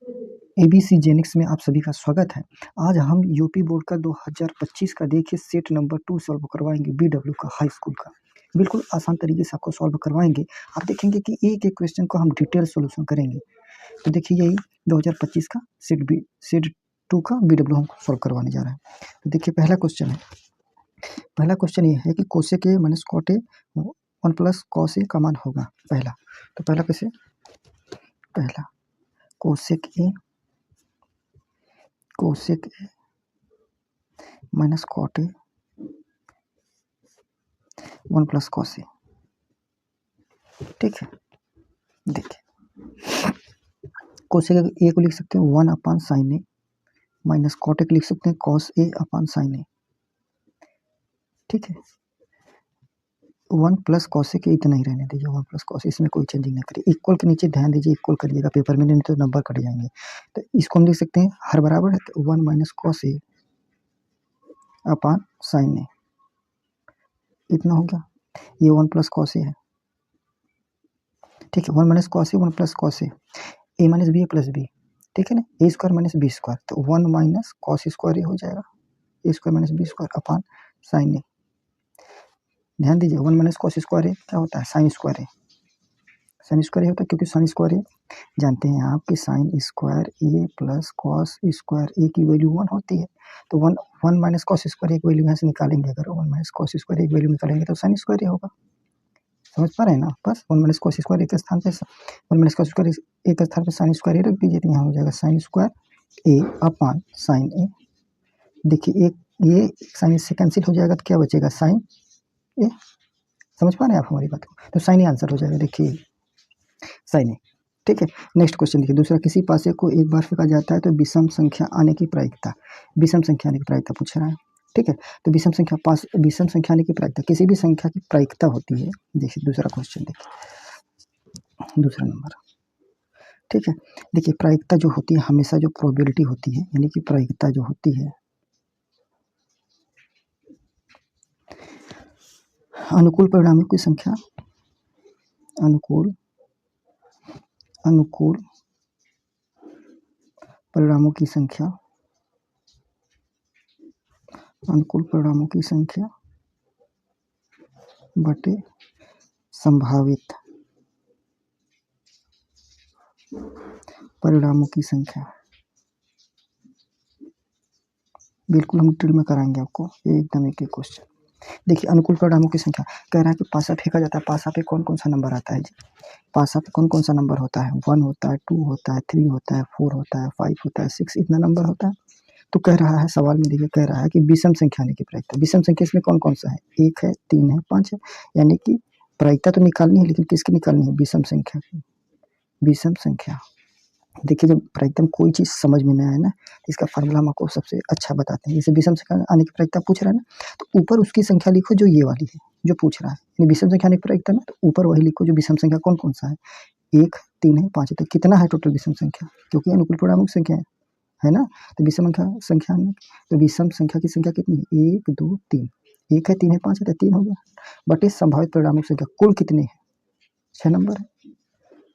ABC जेनिक्स में आप सभी का स्वागत है। आज हम यूपी बोर्ड का 2025 का देखिए सेट नंबर 2 सॉल्व करवाएंगे, बीडब्ल्यू का हाई स्कूल का। बिल्कुल आसान तरीके से आपको सॉल्व करवाएंगे। आप देखेंगे कि एक एक क्वेश्चन को हम डिटेल सॉल्यूशन करेंगे। तो देखिए यही 2025 का सेट 2 का बीडब्ल्यू हम सॉल्व करवाने जा रहे हैं। तो देखिए पहला क्वेश्चन ये है कि cosec A minus cot A 1 plus cos A का मान होगा। पहला cosec A minus cot A 1 plus cos A. ठीक है, देखिए कोसेक ए को लिख सकते हैं 1 upon sine A, minus cot A को लिख सकते हैं cos A upon sine A. ठीक है, 1 प्लस कॉस ए के इतना ही रहने दीजिए, 1 प्लस कॉस, इसमें कोई चेंजिंग नहीं करिए। इक्वल के नीचे ध्यान दीजिए, इक्वल करिएगा पेपर में, नहीं तो नंबर कट जाएंगे। तो इसको हम लिख सकते हैं हर बराबर है तो 1 minus cos A upon sine ए, इतना हो गया। ये 1 प्लस कॉस ए है। ठीक है, 1 minus cos A 1 plus cos A minus B plus B. ठीक है ना, A square minus B square, तो 1 माइनस कॉस स्क्वायर ए हो जाएगा, A square minus B square upon sine A. ध्यान दीजिए 1 माइनस कॉस स्क्वायर ए क्या होता है, साइन स्क्वायर ए। साइन स्क्वायर ए होता है क्योंकि साइन स्क्वायर ए जानते हैं आप कि साइन स्क्वायर ए प्लस कॉस स्क्वायर ए की वैल्यू 1 होती है। तो 1 माइनस कॉस स्क्वायर ए की वैल्यू यहाँ से निकालेंगे, अगर 1 माइनस कॉस स्क्वायर ए की वैल्यू निकालेंगे तो साइन स्क्वायर ए होगा। समझ पा रहे हैं ना, बस 1 माइनस कॉस स्क्वायर ए के स्थान पे 1 माइनस कॉस स्क्वायर ए के स्थान पे साइन स्क्वायर ए रख दीजिए, तो यहाँ हो जाएगा साइन स्क्वायर ए अपॉन साइन ए। देखिए एक ये साइन से कैंसिल हो जाएगा तो क्या बचेगा, साइन ए। समझ पा रहे हैं आप हमारी बात को, तो साइन ए आंसर हो जाएगा। देखिए साइन ए। ठीक है, नेक्स्ट क्वेश्चन देखिए दूसरा, किसी पासे को एक बार फेंका जाता है तो विषम संख्या आने की प्रायिकता पूछ रहा है। ठीक है, तो विषम संख्या आने की प्रायिकता, किसी भी संख्या की प्रायिकता होती है। देखिए दूसरा क्वेश्चन, देखिए दूसरा नंबर। ठीक है, देखिए प्रायिकता जो होती है हमेशा जो प्रोबेबिलिटी होती है, यानी कि प्रायिकता जो होती है अनुकूल परिणामों की संख्या, अनुकूल परिणामों की संख्या बटे संभावित परिणामों की संख्या। बिल्कुल हम डिटेल में कराएंगे आपको, एकदम एक क्वेश्चन। देखिए अनुकूल परिणामों की संख्या कह रहा है कि पासा फेंका जाता है, पासा पे कौन कौन सा नंबर आता है जी, पासा पे कौन कौन सा नंबर होता है, 1 होता है, 2 होता है, 3 होता है, 4 होता है, 5 होता है, 6, इतना नंबर होता है। तो कह रहा है सवाल में, देखिए कह रहा है कि विषम संख्या आने की प्रायिकता। विषम संख्या इसमें कौन कौन सा है, 1 है, 3 है, 5 है, यानी कि प्रायिकता तो निकालनी है, लेकिन किसकी निकालनी है, विषम संख्या की। विषम संख्या, देखिए जब प्रायिकता में कोई चीज़ समझ में नहीं आए ना, इसका फार्मूला हम आपको सबसे अच्छा बताते हैं। जैसे विषम संख्या आने की प्रायिकता पूछ रहा है ना, तो ऊपर उसकी संख्या लिखो जो ये वाली है, जो पूछ रहा है, यानी विषम संख्या आने की प्रायिकता ना, तो ऊपर वही लिखो जो विषम संख्या कौन कौन सा है, 1, 3 है, 5 है। तो कितना है टोटल विषम संख्या, क्योंकि अनुकूल परिणामों की संख्या है ना, तो विषम संख्या में, तो विषम संख्या की संख्या कितनी है, 1, 2, 3, 1 है, 3 है, 5 है, तो 3 हो गया, बटे संभावित परिणामों की संख्या कुल कितने है, 6 नंबर है।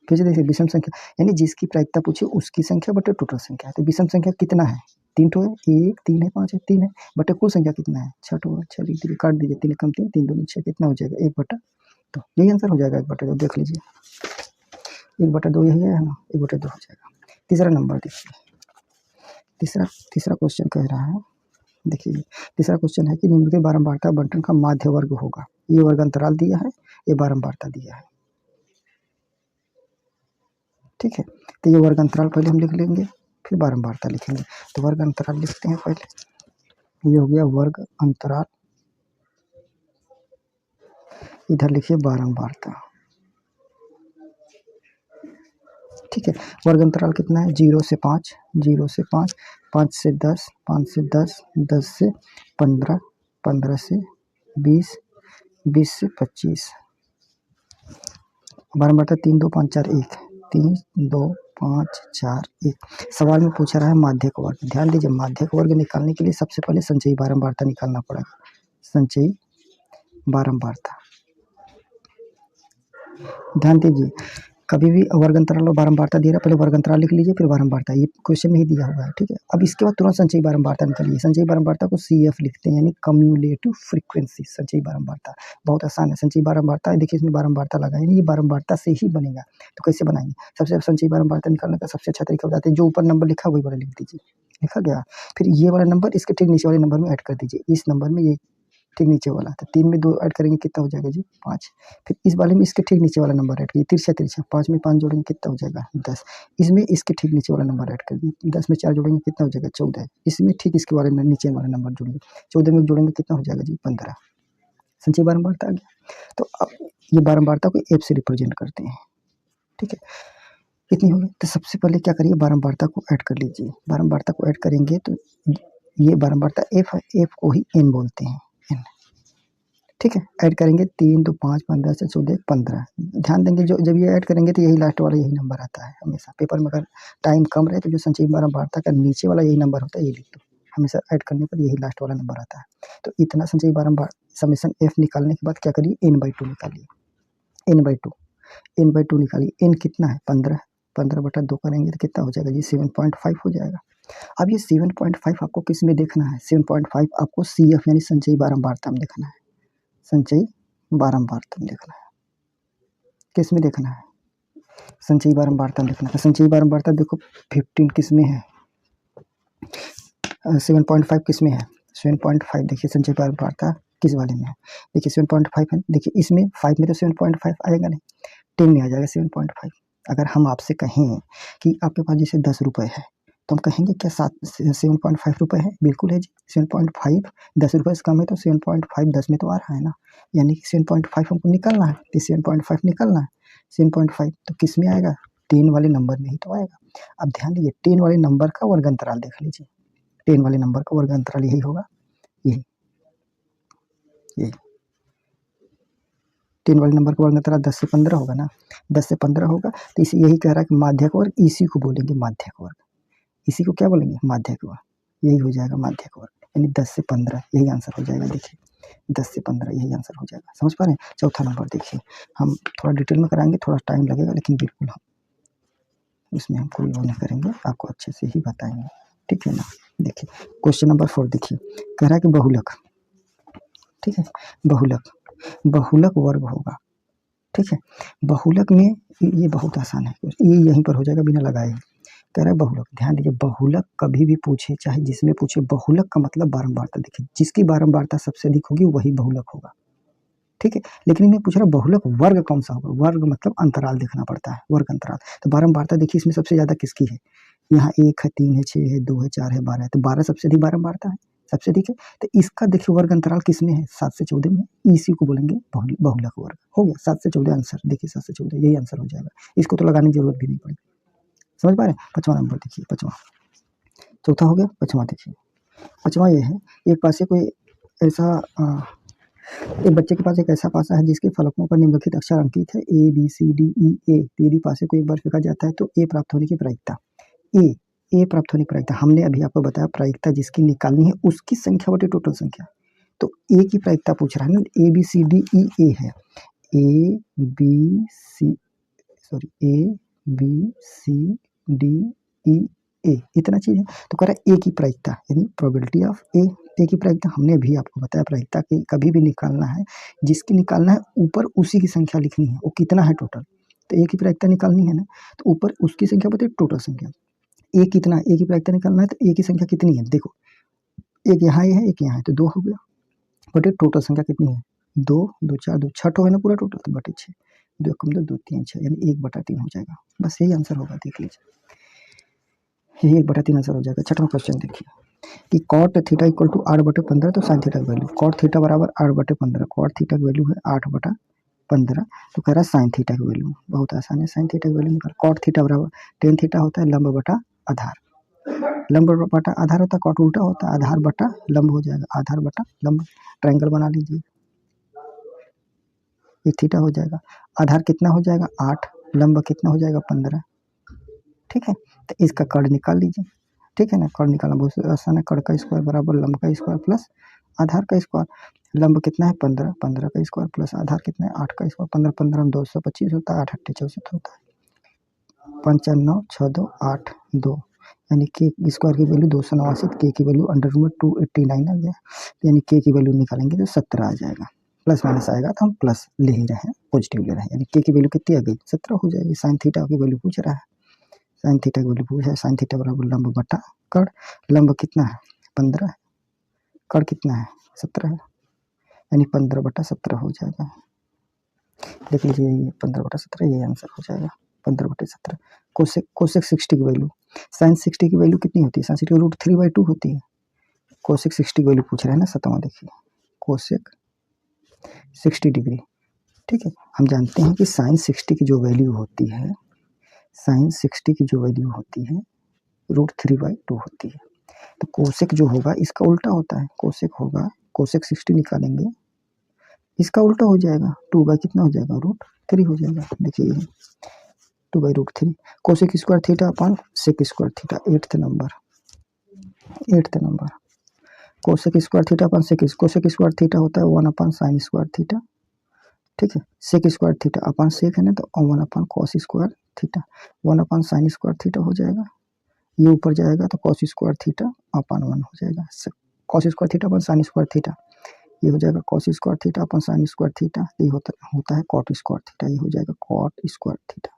फिर से देखिए विषम संख्या यानी जिसकी प्रायिकता पूछे उसकी संख्या बटे टोटल संख्या है। तो विषम संख्या कितना है, 3 ठो है, 1, 3 है, 5 है, 3 है, बटे कुल संख्या कितना है, 6 ठो है। 6 लिख दीजिए, काट दीजिए, 3 कम 3, 3 दूनी 6, कितना हो जाएगा, 1/2। यही आंसर हो जाएगा, 1/2। देख लीजिए 1/2 यही है ना, 1/2 हो जाएगा। तीसरा नंबर देखिए, तीसरा क्वेश्चन कह रहा है, देखिए तीसरा क्वेश्चन है कि निम्न के बारंबारता बंटन का माध्य वर्ग होगा। ये वर्ग अंतराल दिया है, ये बारंबारता दिया है। ठीक है, तो ये वर्ग अंतराल पहले हम लिख लेंगे, फिर बारंबारता लिखेंगे। तो वर्ग अंतराल लिखते हैं पहले, ये हो गया वर्ग अंतराल, इधर लिखिए बारंबारता। ठीक है, वर्ग अंतराल कितना है, 0 से 5, 0 से 5, 5 से 10, 5 से 10, 10 से 15, 15 से 20, 20 से 25। बारंबारता 3, 2, 5, 4, 1, 3, 2, 5, 4, 1। सवाल में पूछा रहा है माध्यक वर्ग। ध्यान दीजिए माध्यक वर्ग निकालने के लिए सबसे पहले संचयी बारंबारता निकालना पड़ेगा, संचयी बारंबारता। ध्यान दीजिए कभी भी वर्ग अंतराल और बारंबारता दिया, पहले वर्ग अंतराल लिख लीजिए, फिर बारंबारता, ये क्वेश्चन में ही दिया हुआ है, ठीक है। अब इसके बाद तुरंत संचयी बारंबारता निकालिए। संचयी बारंबारता को CF लिखते हैं, यानी कम्युलेटिव फ्रीक्वेंसी। संचयी बारंबारता बहुत आसान है। संचयी बारंबारता देखिए, इसमें बारंबारता लगा, यानी ये बारंबारता से ही बनेगा। तो कैसे बनाएंगे? सबसे संचयी बारंबारता निकालने का सबसे अच्छा तरीका बताते हैं, जो ऊपर नंबर लिखा वही वाला लिख दीजिए, लिखा गया। फिर ये वाला नंबर इसके ठीक नीचे वाले नंबर में ऐड कर दीजिए, इस नंबर में ये ठीक नीचे वाला, तो 3 में 2 ऐड करेंगे कितना हो जाएगा जी? 5। फिर इस वाले में इसके ठीक नीचे वाला नंबर ऐड करिए, तिरछा तिरछा, 5 में 5 जोड़ेंगे कितना हो जाएगा? 10। इसमें इसके ठीक नीचे वाला नंबर ऐड कर दिए, 10 में 4 जोड़ेंगे कितना हो जाएगा? 14। इसमें ठीक इसके वाले नीचे वाला नंबर जोड़ेंगे, 14 में जोड़ेंगे कितना हो जाएगा जी? 15। संचयी बारंबारता आ गया। तो अब ये बारंबारता को F से रिप्रेजेंट करते हैं, ठीक है। कितनी होगी? तो सबसे पहले क्या करिए, बारंबारता को ऐड कर लीजिए। बारंबारता को ऐड करेंगे तो ये बारंबारता F है, F को ही N बोलते हैं, N, ठीक है। ऐड करेंगे 3 2 5 15 से 14 15। ध्यान देंगे जो जब ये ऐड करेंगे तो यही लास्ट वाला यही नंबर आता है हमेशा। पेपर में अगर टाइम कम रहे तो जो संचयी बारंबारता का नीचे वाला यही नंबर होता है, ये लिख दो, हमेशा ऐड करने पर यही लास्ट वाला नंबर आता है। तो इतना संचयी बारंबार समेशन F निकालने के बाद क्या करिए, N/2 निकालिए, N/2, N/2 निकालिए। N कितना है? 15, 15/2 करेंगे तो कितना हो जाएगा जी? 7.5 हो जाएगा। अब ये 7.5 आपको किस में देखना है? 7.5 आपको CF यानी संचयी बारंबारता में देखना है, संचयी बारंबारता में देखना है। किस में देखना है? संचयी बारंबारता में देखना है। संचयी बारंबारता देखो 15 किस में है, 7.5 किस में है? 7.5 देखिए संचयी बारंबारता किस वाले में है? देखिए 7.5 है, देखिए इसमें 5 में तो 7.5 आएगा नहीं, 10 में आ जाएगा 7.5। अगर हम आपसे कहें कि आपके पास जैसे 10 रुपये है, तो हम कहेंगे क्या 7.5 रुपये है? बिल्कुल है जी। 7.5 10 रुपये से कम है, तो 7.5 10 में तो आ रहा है ना, यानी कि 7.5 हमको निकालना है, तो 7.5 निकालना है। 7.5 तो किस में आएगा? 10 वाले नंबर में ही तो आएगा। अब ध्यान दीजिए, 10 वाले नंबर का वर्ग अंतराल देख लीजिए, 10 वाले नंबर का वर्ग अंतराल यही होगा, यही 10 वाले नंबर का वर्ग अंतराल 10 से 15 होगा ना, 10 से 15 होगा। तो इसे यही कह रहा है कि माध्यक वर्ग, इसी को बोलेंगे माध्यक वर्ग। इसी को क्या बोलेंगे? माध्यक वर्ग, यही हो जाएगा माध्यक वर्ग, यानी 10 से 15 यही आंसर हो जाएगा। देखिए 10 से 15 यही आंसर हो जाएगा, समझ पा रहे हैं? चौथा नंबर देखिए, हम थोड़ा डिटेल में कराएंगे, थोड़ा टाइम लगेगा, लेकिन बिल्कुल हम इसमें हम कोई वो नहीं करेंगे, आपको अच्छे से ही बताएंगे, ठीक है ना। देखिए क्वेश्चन नंबर 4 देखिए, कह रहा है कि बहुलक, ठीक है, बहुलक, बहुलक वर्ग होगा, ठीक है। बहुलक में ये बहुत आसान है, ये यहीं पर हो जाएगा बिना लगाए। कह रहा है बहुलक, ध्यान दीजिए, बहुलक कभी भी पूछे, चाहे जिसमें पूछे, बहुलक का मतलब बारंबारता। देखिए जिसकी बारंबारता सबसे अधिक होगी वही बहुलक होगा, ठीक है। लेकिन इन्हें पूछ रहा बहुलक वर्ग कौन सा होगा? वर्ग मतलब अंतराल देखना पड़ता है, वर्ग अंतराल। तो बारंबारता देखिए इसमें सबसे ज्यादा किसकी है? यहाँ 1 है, 3 है, 6 है, 2 है, 4 है, 12 है, तो 12 सबसे अधिक बारंबारता है, सबसे अधिक है। तो इसका देखिए वर्ग अंतराल किस में है? 7 से 14 में है, इसी को बोलेंगे बहुलक वर्ग। हो गया 7 से 14 आंसर, देखिए 7 से 14 यही आंसर हो जाएगा, इसको तो लगाने की जरूरत भी नहीं पड़ेगी, समझ पा रहे हैं? 5वां नंबर देखिए, 5वां, चौथा हो गया, 5वां देखिए। 5वां ये है, एक पासे कोई ऐसा एक बच्चे के पास एक ऐसा पासा है जिसके फलकों पर निम्नलिखित अक्षर अंकित है ABCDEA। यदि पासे को एक बार फेंका जाता है तो ए प्राप्त होने की प्रायिकता, ए प्राप्त होने की प्रायिकता, हमने अभी आपको बताया प्रायिकता जिसकी निकालनी है उसकी संख्या बटे टोटल संख्या। तो ए की प्रायिकता पूछ रहा है ना, ABCDEA है, ABCDEA इतना चीज है। तो कह रहा है ए की प्रायिकता यानी प्रोबेबिलिटी ऑफ ए की प्रायिकता हमने भी आपको बताया, प्रायिकता की कभी भी निकालना है, जिसकी निकालना है ऊपर उसी की संख्या लिखनी है, वो कितना है टोटल। तो ए की प्रायिकता निकालनी है ना, तो ऊपर उसकी संख्या बटे टोटल संख्या। ए कितना है, ए की प्रायिकता निकालना है, तो ए की संख्या कितनी है? देखो एक यहाँ है, एक यहाँ है, तो 2 हो गया, बटे टोटल संख्या कितनी है? 2 2 4 2 6 है ना पूरा टोटल, तो बटे 6, 2 कम 2 2 3 6, यानी 1/3 हो जाएगा। बस यही आंसर होगा, देख लीजिए यही 1/3 आंसर हो जाएगा। 6वां क्वेश्चन देखिए कि cot थीटा इक्वल टू 8/15, तो साइन थीटा की वैल्यू, cot थीटा बराबर 8/15, cot थीटा की वैल्यू है 8/15, तो कह रहा है साइन थीटा की वैल्यू, बहुत आसान है, साइन थीटा की वैल्यू निकाल। cot थीटा बराबर tan थीटा होता है लंब बटा आधार, लंब बटा आधार होता है, cot उल्टा होता है, आधार बटा लंब हो जाएगा, आधार बटा लंब, ट्रायंगल बना लीजिए, ये थीटा हो जाएगा। आधार कितना हो जाएगा? 8, लंब कितना हो जाएगा? 15, ठीक है। तो इसका कर्ण निकाल लीजिए, ठीक है ना, कर्ण निकालना बहुत आसान है, कर्ण का स्क्वायर बराबर लंब का स्क्वायर प्लस आधार का स्क्वायर। लंब कितना है? 15, 15 का स्क्वायर प्लस आधार कितना है? 8 का स्क्वायर, 15 15 225 होता है, 8 8 64 होता है, 5 4 9 6 2 8 2, यानी के स्क्वायर की वैल्यू 289, के की वैल्यू √289 आ गया, यानी के की वैल्यू निकालेंगे तो 17 आ जाएगा। प्लस माइनस आएगा तो हम प्लस ले ही रहे हैं, पॉजिटिव ले रहे हैं, यानी के की वैल्यू कितनी आ गई 17 हो जाएगी। साइन थीटा की वैल्यू पूछ रहा है, साइन थीटा की वैल्यू पूछ रहा है। साइन थीटा बराबर लंब बटा कड़, लंब कितना है 15 है, कड़ कितना है 17 है, यानी 15/17 हो जाएगा। देख लीजिए ये 15/17 ये आंसर हो जाएगा 15/17। कोसेक 60 की वैल्यू, साइन 60 की वैल्यू कितनी होती है, साइन 60 की √3/2 होती है। कोसेक 60 की वैल्यू पूछ रहे हैं ना 7वां, देखिए कोसेक 60 डिग्री। ठीक है, हम जानते हैं कि साइन 60 की जो वैल्यू होती है, साइन 60 की जो वैल्यू होती है √3/2 होती है। तो कोसेक जो होगा इसका उल्टा होता है, कोसेक होगा, कोसेक 60 निकालेंगे इसका उल्टा हो जाएगा, 2 कितना हो जाएगा √3 हो जाएगा। देखिए 2/√3, cosec square theta upon sec square theta, 8th number, cosec square theta upon sec, cosec square theta होता है 1/sin स्क्वायर थीटा। ठीक है, sec square theta upon sec है ना, तो 1/cos square theta, 1/sin square theta हो जाएगा। ये ऊपर जाएगा तो cos स्क्वायर थीटा अपॉन 1 हो जाएगा, cos square theta upon sin square theta, ये हो जाएगा cos square theta upon sin square theta, ये होता है cot स्क्वायर थीटा, ये हो जाएगा cot स्क्वायर थीटा।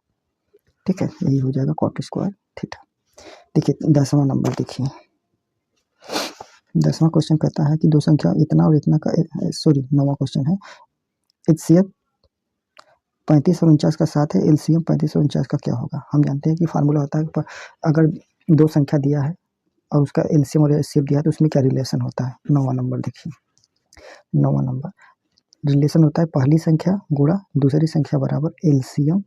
ठीक है, यही हो जाएगा cot स्क्वायर थीटा। देखिए 10वां नंबर, देखिए 10वां क्वेश्चन कहता है कि दो संख्या इतना और इतना का, सॉरी 9वां क्वेश्चन है, HCF 35 और 49 का साथ है, LCM 35 और 49 का क्या होगा। हम जानते हैं कि फार्मूला होता है कि अगर दो संख्या दिया है और उसका LCM और HCF दिया है तो उसमें क्या रिलेशन होता है। 9वां नंबर देखिए, 9वां नंबर रिलेशन होता है पहली संख्या गुणा दूसरी संख्या बराबर LCM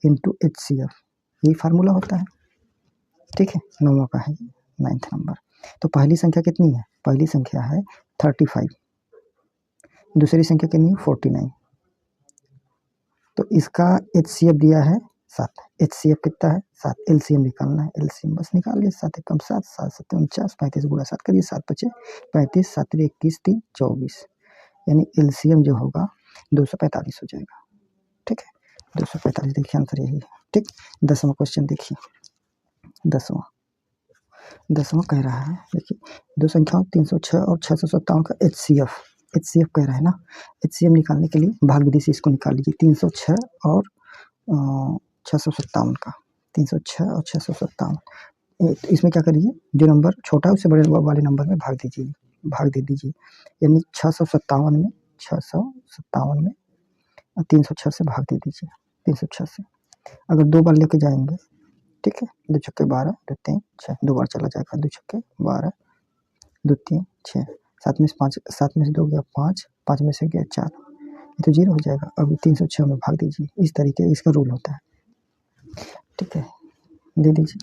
इंटू HCF, यही फार्मूला होता है। ठीक है, 9वां का है, 9th नंबर। तो पहली संख्या कितनी है, पहली संख्या है 35, दूसरी संख्या कितनी है 49, तो इसका HCF दिया है 7, HCF कितना है 7, LCM निकालना है, LCM बस निकाल लिया, 7 एकम 7, 7 7 49, 35 गुणा 7 करिए, 7 5 35, 7 3 21 3 24, यानी LCM जो होगा 245 हो जाएगा। ठीक है, 245, देखिए आंसर यही है। ठीक, 10वां क्वेश्चन देखिए, 10वां कह रहा है, देखिए दो संख्याओं 306 और 657 का HCF कह रहा है ना, HCM निकालने के लिए भाग विधि से इसको निकाल लीजिए, 306 और 657 का, 306 और 657, इसमें क्या करिए, जो नंबर छोटा है उससे बड़े वाले नंबर में भाग दे दीजिए, यानी 657 में 306 से भाग दे दीजिए, 306 से अगर 2 बार लेके जाएंगे, ठीक है, 2 छक्के 12, 2 3 6, 2 बार चला जाएगा, 2 छक्के 12, 2 3 6, 7 में से 5, 7 में से 2 गया 5, 5 में से गया 4, ये तो 0 हो जाएगा। अभी 306 में भाग दीजिए, इस तरीके इसका रूल होता है। ठीक है, दे दीजिए,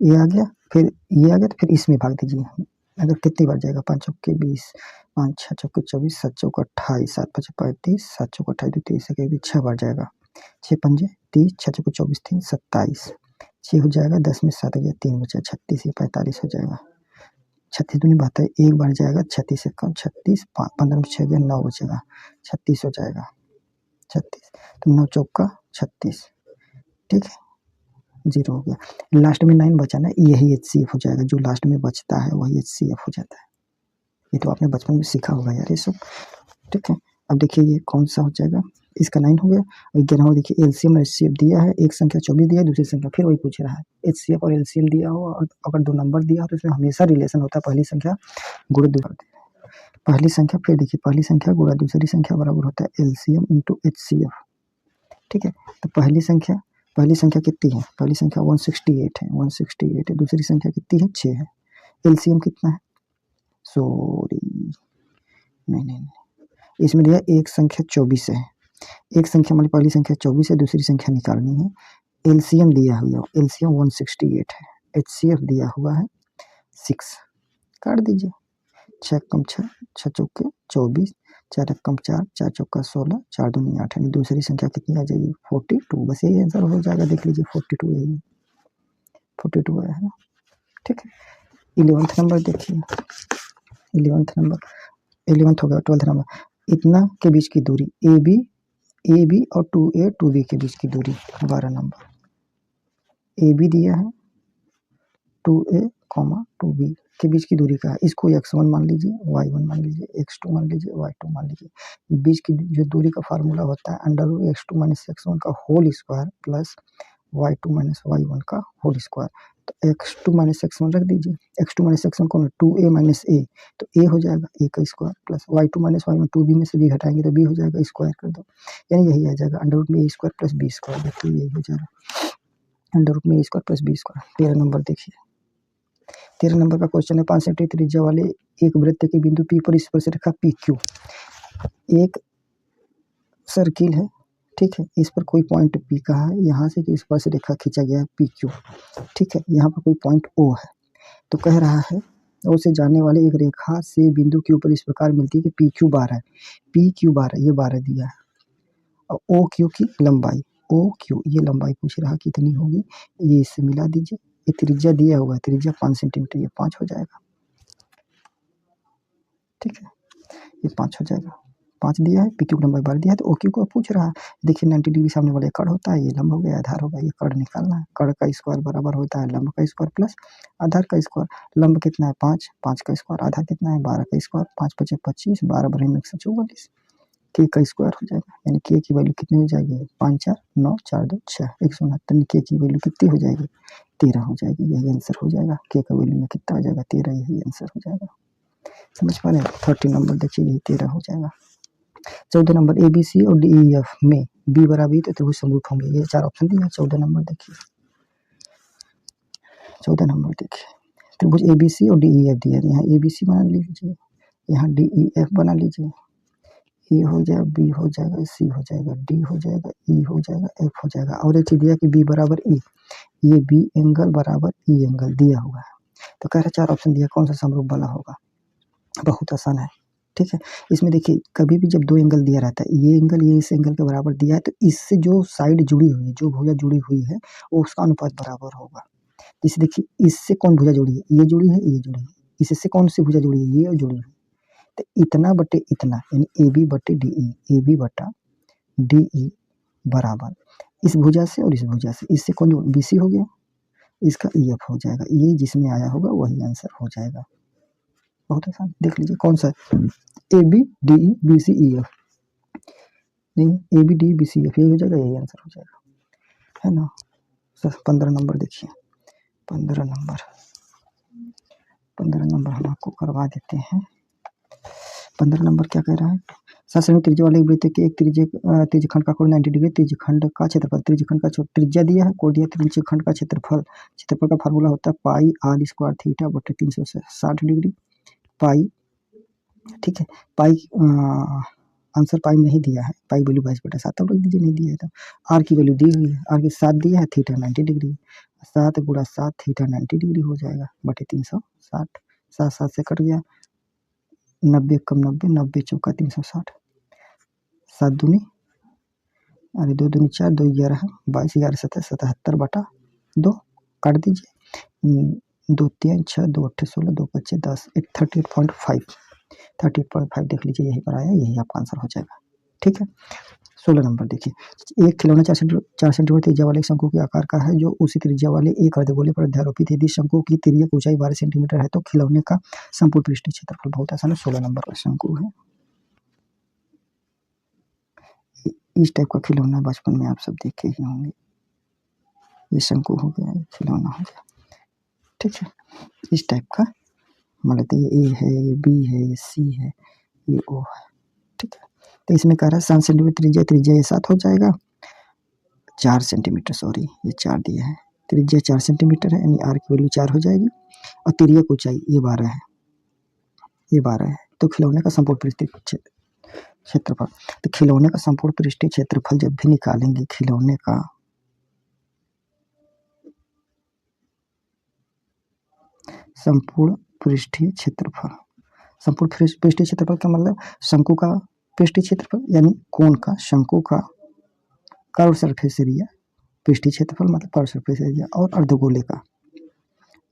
ये आ गया, फिर ये आ गया, तो फिर इसमें भाग दीजिए, अगर कितनी बार जाएगा, 5 चौके 20, 5 6 चौके 24, 7 चौके 28, 7 5 35, 7 चौके 28, 23 के भी 6 बार जाएगा, 6 पंजे 30, 6 चौके 24 3 27, 6 हो जाएगा, 10 में 7 गया 3 बचा 36, ये 45 हो जाएगा, 36 दूनी 72, एक बार जाएगा 36 से कम 36, 15 में 6 गया 9 बचेगा, 36 हो जाएगा, 36, तो 9 चौका 36, ठीक है, 0 हो गया, लास्ट में 9 बचा ना, यही HCF हो जाएगा, जो लास्ट में बचता है वही HCF हो जाता है। ये तो आपने बचपन में सीखा होगा यार ये सब। ठीक है, अब देखिए ये कौन सा हो जाएगा, इसका 9 हो गया, और 11वां देखिए LCM और HCF दिया है, एक संख्या 24 दिया है, दूसरी संख्या फिर वही पूछ रहा है, HCF और LCM दिया हो और अगर 2 नंबर दिया हो तो इसमें हमेशा रिलेशन होता है पहली संख्या गुणा पहली संख्या, फिर देखिए पहली संख्या गुणा दूसरी संख्या बराबर होता है LCM इंटू HCF। ठीक है, तो पहली संख्या कितनी है, पहली संख्या 168 है, 168 है, दूसरी संख्या कितनी है 6 है, LCM कितना है, सॉरी नहीं, इसमें दिया एक संख्या 24 है, एक संख्या हमारी पहली संख्या 24 है, दूसरी संख्या निकालनी है, LCM दिया हुआ, LCM 168 है, HCF दिया हुआ है 6, काट दीजिए, 6 कम 6, 6 चौके 24, 4 कम 4, 4 चौका 16, 4 दूनी 8, यानी दूसरी संख्या कितनी आ जाएगी 42, बस यही आंसर हो जाएगा, देख लीजिए 42 यही 42 आया है ना। ठीक है, 11th नंबर देखिए, 11th हो गया, 12th नंबर, इतना के बीच की दूरी AB और 2A 2B के बीच की दूरी, 12 नंबर, ए बी दिया है, 2a, 2b के बीच की दूरी का है, इसको x1 मान लीजिए, y1 मान लीजिए, x2 मान लीजिए, y2 मान लीजिए। बीच की जो दूरी का फार्मूला होता है √x2 - x1 का whole square plus y2 - y1 का होल स्क्वायर। तो x2 - x1 रख दीजिए, x2 - x1 कौन है, 2a - a, तो a हो जाएगा a का square plus y2 - y1, 2b में से b घटाएंगे तो b हो जाएगा, स्क्वायर कर दो, यानी यही आ जाएगा √a² प्लस b²। देखिए यही हो जाएगा √a² प्लस b²। 13 नंबर देखिए, 13 नंबर का क्वेश्चन है, 5 सेंटीमीटर त्रिज्या वाले एक वृत्त के बिंदु P पर स्पर्शरेखा PQ, एक सर्किल है, ठीक है, इस पर कोई पॉइंट P का है, यहाँ से स्पर्शरेखा खींचा गया है PQ, ठीक है, यहाँ पर कोई पॉइंट O है, तो कह रहा है O से जाने वाले एक रेखा से बिंदु Q पर इस प्रकार मिलती है कि PQ 12 है, PQ 12, ये 12 दिया है, और OQ की लंबाई, OQ ये लंबाई पूछ रहा कितनी होगी, ये इससे मिला दीजिए, ये त्रिज्या दिया हुआ है, त्रिज्या 5 सेंटीमीटर, ये 5 हो जाएगा, ठीक है, ये 5 हो जाएगा, 5 दिया है, PQ की लंबाई 12 दिया है, तो OQ को पूछ रहा है। देखिए 90 डिग्री सामने वाले कड़ होता है, ये लंब हो गया, आधार होगा, ये कड़ निकालना है, कड़ का स्क्वायर बराबर होता है लंब का स्क्वायर प्लस आधार का स्क्वायर। लंब कितना है 5, 5 का स्क्वायर, आधार कितना है 12 का स्क्वायर, 5 × 5 = 25, 12 × 144, के का स्क्वायर हो जाएगा, यानी के की वैल्यू कितनी हो जाएगी, 5 4 9 4 2 6, 169, के की वैल्यू कितनी हो जाएगी, 13 हो जाएगी, यही आंसर हो जाएगा, के का वैल्यू में कितना हो जाएगा, 13, यही आंसर हो जाएगा, समझ पा रहे हैं। 13 नंबर देखिए, यही 13 हो जाएगा। 14 नंबर, ABC और DEF में B बराबर तो त्रिभुज समरूप होंगे, ये 4 ऑप्शन दिए हैं। 14 नंबर देखिए, 14 नंबर देखिए, त्रिभुज ABC और DEF दिया है, यहाँ ABC बना लीजिए, यहाँ DEF बना लीजिए, ए हो जाएगा, बी हो जाएगा, सी हो जाएगा, डी हो जाएगा, ई हो जाएगा, एफ हो जाएगा, और एक चीज दिया कि बी बराबर ई, ये बी एंगल बराबर ई एंगल दिया हुआ है, तो कह रहे 4 ऑप्शन दिया, कौन सा समरूप वाला होगा, बहुत आसान है, ठीक है। इसमें देखिए कभी भी जब 2 एंगल दिया रहता है, ये एंगल ये इस एंगल के बराबर दिया है, तो इससे जो साइड जुड़ी हुई है, जो भुजा जुड़ी हुई है, वो उसका अनुपात बराबर होगा। जैसे देखिए इससे कौन भुजा जुड़ी है, ये जुड़ी है, ये जुड़ी है, इससे कौन सी भुजा जुड़ी है, ये जुड़ी है, तो इतना बटे इतना, यानी ए बी बटे डी ई, ए बी बटा डी ई बराबर इस भुजा से और इस भुजा से, इससे कौन जो बी सी हो गया, इसका ई एफ हो जाएगा, ये जिसमें आया होगा वही आंसर हो जाएगा, बहुत आसान। देख लीजिए कौन सा है, A B D E B C E F, नहीं A B D B C F, यही हो जाएगा, यही आंसर हो जाएगा, है ना। 15 नंबर देखिए, 15 नंबर, 15 नंबर हम आपको करवा देते हैं। 15 नंबर क्या कह रहा है, ससनी त्रिज्या वाले वृत्त के एक त्रिज्यखंड का कोण 90 डिग्री, त्रिज्यखंड का क्षेत्रफल, त्रिज्यखंड का त्रिज्या दिया है, कोण दिया, त्रिज्यखंड का क्षेत्रफल, क्षेत्रफल का फार्मूला होता है पाई r² थीटा बटे 360 डिग्री, पाई, ठीक है, पाई आंसर पाई नहीं दिया है, पाई वैल्यू 22/7 तब रख दीजिए, नहीं दिया है तो आर की वैल्यू दी हुई है, आर के 7 दिया है, थीटा 90 डिग्री, 7 × 7 थीटा 90 डिग्री हो जाएगा बटे 360, 7 7 से कट गया, 90 कम 90, 90 चौका 360, 7 दूनी, अरे 2 दूनी 4, 2 11, 22 11 17, 77/2 काट दीजिए, 2 3 6, 2 8 16, 2 5 10, 38.5, 38.5 देख लीजिए, यही पर आया, यही आपका आंसर हो जाएगा, ठीक है। 16 नंबर देखिए, एक खिलौना 4 सेंटीमीटर त्रिज्या वाले एक शंकु के आकार का है, जो उसी त्रिज्या वाले एक अर्धगोले पर अध्यारोपित है, यदि शंकु की तिर्यक ऊंचाई 12 सेंटीमीटर है तो खिलौने का संपूर्ण पृष्ठीय क्षेत्रफल, बहुत आसान है, 16 नंबर का शंकु है, इस टाइप का खिलौना बचपन में आप सब देखे ही होंगे, ये शंकु हो गया, ये खिलौना हो गया, ठीक है, इस टाइप का, मान लेते ये ए है, ये बी है, ये सी है, ये ओ है, ठीक है। तो इसमें कह रहा है 7 सेंटीमीटर त्रिज्या, त्रिज्या ये 7 हो जाएगा, 4 सेंटीमीटर, सॉरी ये 4 दिया है, त्रिज्या 4 सेंटीमीटर है, यानी आर की वैल्यू 4 हो जाएगी, और तिर्यक ऊंचाई ये 12 है, ये 12 है, तो खिलौने का संपूर्ण पृष्ठीय क्षेत्रफल, तो खिलौने का संपूर्ण पृष्ठीय क्षेत्रफल जब भी निकालेंगे, खिलौने का संपूर्ण पृष्ठीय क्षेत्रफल, संपूर्ण पृष्ठीय क्षेत्रफल का मतलब शंकु का पृष्ठीय क्षेत्रफल, यानी कोण का, शंकु का कर्व सरफेस एरिया, पृष्ठीय क्षेत्रफल मतलब कर्व सरफेस एरिया, और अर्धगोले का,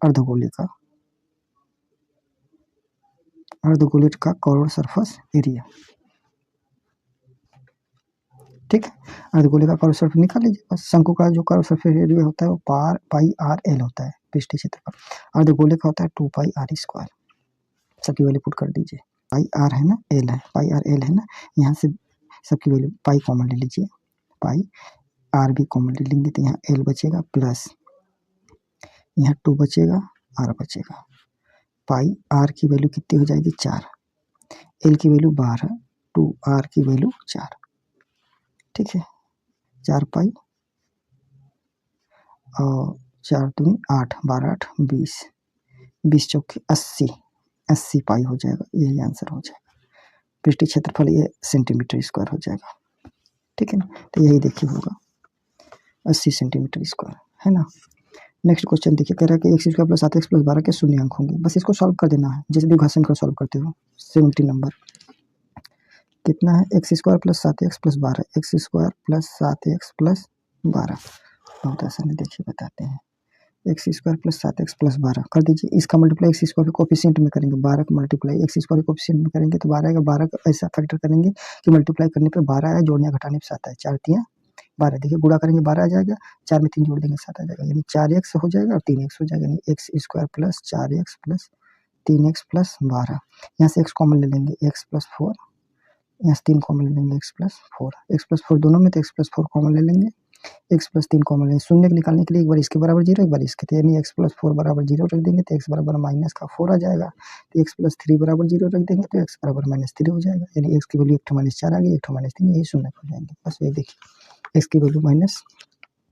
अर्धगोले का, अर्धगोले का कर्व सरफेस एरिया, ठीक है। अर्धगोले का कर्व सरफेस निकाल लीजिए बस। शंकु का जो कर्व सरफेस एरिया होता है वो पाई आर एल होता है पृष्ठीय क्षेत्रफल। अर्धगोले का होता है 2 पाई आर स्क्वायर। सबकी वैल्यू पुट कर दीजिए। पाई आर है ना, एल है, पाई आर एल है ना, यहाँ से सबकी वैल्यू पाई कॉमन ले लीजिए, पाई आर भी कॉमन ले लेंगे तो यहाँ एल बचेगा प्लस यहाँ 2 बचेगा, आर बचेगा। पाई आर की वैल्यू कितनी हो जाएगी 4, एल की वैल्यू 12, 2 आर की वैल्यू 4। ठीक है, 4 पाई और 4 दूनी 8, 12 8 20, 20 चौके 80 पाई हो जाएगा। यही आंसर हो जाएगा। पृष्ठीय क्षेत्रफल ये सेंटीमीटर स्क्वायर हो जाएगा। ठीक है ना, तो यही देखिए होगा 80 सेंटीमीटर स्क्वायर, है ना। नेक्स्ट क्वेश्चन देखिए, कह रहा है कि x square plus 7x plus 12 के शून्य अंक होंगे। बस इसको सॉल्व कर देना है, जैसे द्विघाषण को सॉल्व करते हो। 70 नंबर कितना है, x square plus 7x plus 12, x square plus 7x plus 12। बहुत आसान है, देखिए बताते हैं। X square plus 7x plus 12 कर दीजिए। इसका मल्टीप्लाई एक्स स्क्वायर के कोफिशिएंट में करेंगे, 12 का मल्टीप्लाई एक्स स्क्वायर के कोफिशिएंट में करेंगे तो 12 आएगा। 12 का ऐसा फैक्टर करेंगे कि मल्टीप्लाई करने पे 12 आए, जोड़ने घटाने पे 7 आए। 4 3 12, देखिए गुणा करेंगे 12 आ जाएगा, 4 में 3 जोड़ देंगे 7 आ जाएगा, यानी 4x हो जाएगा और 3x हो जाएगा, यानी x square plus 4x plus 3x plus 12। यहाँ से x कॉमन ले लेंगे, x प्लस 4, यहाँ से 3 कॉमन ले लेंगे, x प्लस 4, x प्लस 4 दोनों में तो x प्लस 4 कॉमन ले लेंगे, x प्लस 3 कॉमन लेंगे। शून्य निकालने के लिए एक बार इसके बराबर 0, एक बार इसके, तो यानी x प्लस 4 बराबर 0 रख देंगे तो x बराबर माइनस का 4 आ जाएगा। तो x प्लस 3 बराबर 0 रख देंगे तो x बराबर माइनस 3 हो जाएगा, यानी x की वैल्यू 1 माइनस 4 आ गई, 1 माइनस 3, यही शून्य हो जाएंगे। बस ये देखिए, x की वैल्यू माइनस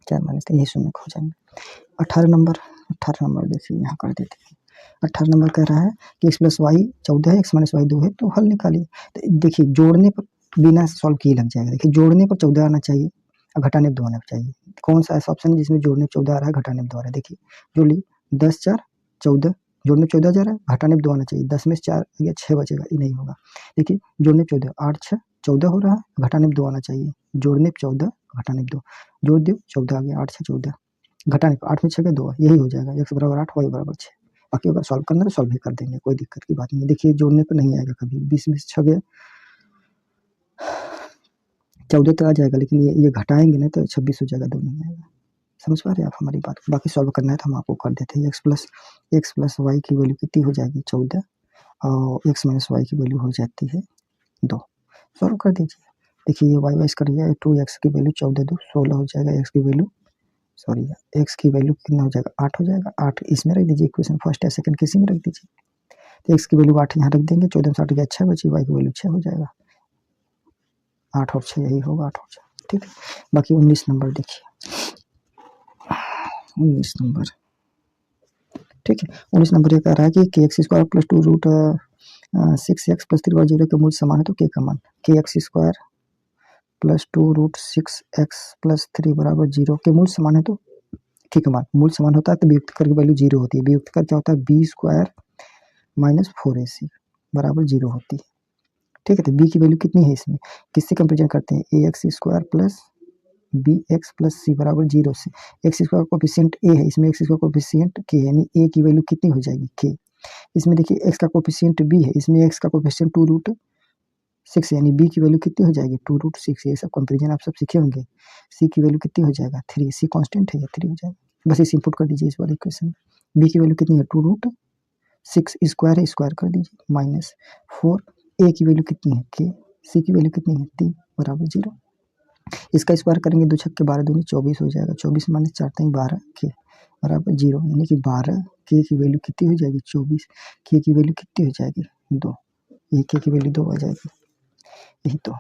4 माइनस 3, यही शून्य हो जाएंगे। 18 नंबर देखिए यहाँ कर देते हैं। 18 नंबर कह रहा है कि x प्लस वाई 14 है, x माइनस वाई 2 है, तो हल निकालिए। तो देखिए जोड़ने पर बिना सॉल्व किए लग जाएगा। देखिए जोड़ने पर 14 आना चाहिए और घटाने पर 2 आना चाहिए। कौन सा ऐसा ऑप्शन है जिसमें जोड़ने पर 14 आ रहा है, घटाने पर 2 आ रहा है? देखिए जोड़ ली, 10 4 14, जोड़ने पर 14 जा रहा है, घटाने पर 2 आना चाहिए। 10 में से 4 या 6 बचेगा, ये नहीं होगा। देखिए जोड़ने पर 14, 8 6 14 हो रहा है, घटाने पर 2 आना चाहिए। जोड़ने पर 14, घटाने पर 2, जोड़ दो 14 आ गया, 8 6 14, घटाने पर 8 में 6 का 2, यही हो जाएगा। x बराबर 8, y बराबर 6। बाकी अगर सॉल्व करना है तो सॉल्व भी कर देंगे, कोई दिक्कत की बात नहीं है। देखिए जोड़ने पर नहीं आएगा कभी, 20 में से 6 गया 14 तो आ जाएगा, लेकिन ये घटाएंगे ना तो 26 हो जाएगा, 2 नहीं आएगा। समझ पा रहे हैं आप हमारी बात? बाकी सॉल्व करना है तो हम आपको कर देते हैं। x प्लस वाई की वैल्यू कितनी हो जाएगी 14, और x माइनस वाई की वैल्यू हो जाती है 2। सॉल्व कर दीजिए। देखिए ये वाई वाइस कर दिया, 2x की वैल्यू 14 2 16 हो जाएगा, x की वैल्यू x की वैल्यू कितना हो जाएगा 8 हो जाएगा। 8 इसमें रख दीजिए, इक्वेशन फर्स्ट या सेकंड किसी में रख दीजिए। तो x की वैल्यू 8 यहाँ रख देंगे, 14 में 8 गया 6 बची, y की वैल्यू 6 हो जाएगा। 8 और 6 यही होगा, 8 और 6। ठीक है, बाकी 19 नंबर देखिए, 19 नंबर। ठीक है, 19 नंबर ये कह रहा है कि x square plus 2 root 6x plus 3 0 के मूल समान है, तो के का मान के x square plus 2 root 6x plus 3 बराबर 0 के मूल समान है, तो के का मान। मूल समान होता है तो वियुक्त कर की वैल्यू 0 होती है। वियुक्त कर क्या होता है, बी स्क्वायर माइनस 4ac बराबर 0 होती है। ठीक है, तो बी की वैल्यू कितनी है इसमें, किससे कंपेरिजन करते हैं, A X square plus B X plus C बराबर 0 से। एक्स स्क्वायर कोफिशिएंट ए है, इसमें एक्स स्क्वायर कोफिशिएंट के है, यानी ए की वैल्यू कितनी हो जाएगी के। इसमें देखिए एक्स का कोफिशिएंट बी है, इसमें एक्स का कोफिशिएंट 2 रूट 6 यानी बी की वैल्यू कितनी हो जाएगी 2 रूट 6। ये सब कंपेरिजन आप सब सीखे होंगे। सी की वैल्यू कितनी हो जाएगा 3, सी कांस्टेंट है, ये 3 हो जाएगा। बस इसे इंपुट कर दीजिए इस वाले इक्वेशन में। बी की वैल्यू कितनी है 2 रूट 6, स्क्वायर है, स्क्वायर कर दीजिए, माइनस 4, ए की वैल्यू कितनी है के, सी की वैल्यू कितनी है 3 बराबर 0। इसका स्क्वायर करेंगे 2 छक्के 12 दूनी 24 हो जाएगा, 24 माइनस 4 3 12 के बराबर 0, यानी कि 12 के की वैल्यू कितनी हो जाएगी 24, के की वैल्यू कितनी हो जाएगी 2, ये के की वैल्यू 2 आ जाएगी, यही तो।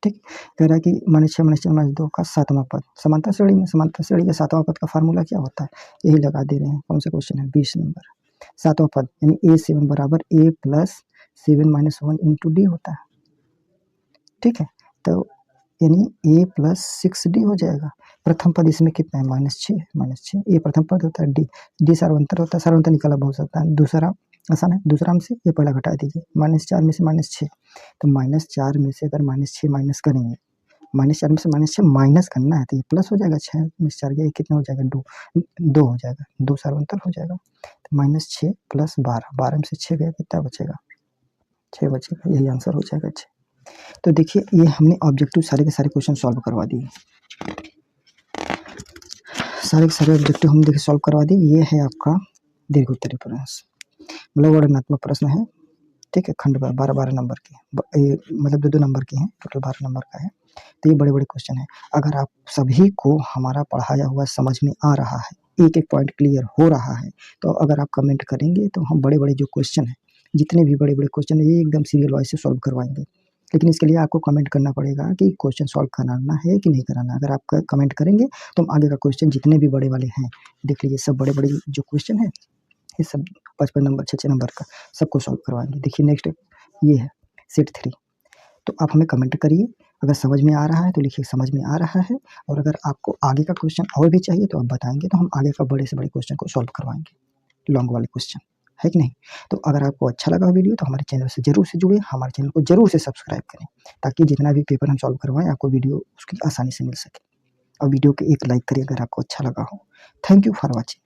ठीक, कह रहा है कि -6 -4 -2 का 7वां पद समांतर श्रेणी में, समांतर श्रेणी के 7वां पद का फार्मूला क्या होता है, यही लगा दे रहे हैं। कौन सा क्वेश्चन है 20 नंबर। 7वां पद यानी a7 बराबर a plus 7 minus 1 into D होता है। ठीक है, तो यानी a प्लस 6d हो जाएगा। प्रथम पद इसमें कितना है -6 ये प्रथम पद होता है, डी सार्वंतर होता है, सार्वंतर निकाला बहुत सकता है। दूसरा आसान है, दूसरा हमसे ये पहला घटा दीजिए, -4 में से -6, तो -4 में से अगर -6 माइनस करेंगे, -4 में से -6 माइनस करना है तो ये प्लस हो जाएगा, 6 में से 4 गया, कितना हो जाएगा 2 हो जाएगा, 2 सार्वंतर हो जाएगा। तो -6 प्लस 12, 12 में से 6 गया, कितना बचेगा 6 बचेगा, यही आंसर हो जाएगा 6। तो देखिए ये हमने ऑब्जेक्टिव सारे के सारे क्वेश्चन सॉल्व करवा दिए, सारे के सारे ऑब्जेक्टिव हम देखिए सॉल्व करवा दिए। ये है आपका दीर्घोत्तरीय प्रश्न, मतलब वर्णनात्मक प्रश्न है, ठीक है। खंड 12-12 नंबर के, मतलब 2-2 नंबर के हैं, टोटल 12 नंबर का है। तो ये बड़े-बड़े क्वेश्चन हैं। अगर आप सभी को हमारा पढ़ाया हुआ समझ में आ रहा है, एक-एक पॉइंट क्लियर हो रहा है, तो अगर आप कमेंट करेंगे तो हम बड़े-बड़े जो क्वेश्चन हैं, जितने भी बड़े-बड़े क्वेश्चन हैं, ये एकदम सीरियल वाइज़ से सॉल्व करवाएँगे। लेकिन इसके लिए आपको कमेंट करना पड़ेगा कि क्वेश्चन सॉल्व कराना है कि नहीं कराना है। अगर आप क कमेंट करेंगे तो हम आगे का क्वेश्चन जितने भी बड़े वाले हैं, देख लीजिए सब बड़े-बड़े जो क्वेश्चन हैं, ये सब 5-5 नंबर, 6-6 नंबर का सबको सॉल्व करवाएँगे। देखिए नेक्स्ट ये है सेट 3। तो आप हमें कमेंट करिए, अगर समझ में आ रहा है तो लिखिए समझ में आ रहा है, और अगर आपको आगे का क्वेश्चन और भी चाहिए तो आप बताएँगे, तो हम आगे का बड़े से बड़े क्वेश्चन को सॉल्व करवाएँगे, लॉन्ग वाले क्वेश्चन, है कि नहीं? तो अगर आपको अच्छा लगा वीडियो तो हमारे चैनल से ज़रूर से जुड़िए, हमारे चैनल को ज़रूर से सब्सक्राइब करें, ताकि जितना भी पेपर हम सॉल्व करवाएँ आपको वीडियो उसकी आसानी से मिल सके। और वीडियो को एक लाइक करिए अगर आपको अच्छा लगा हो। Thank you for watching.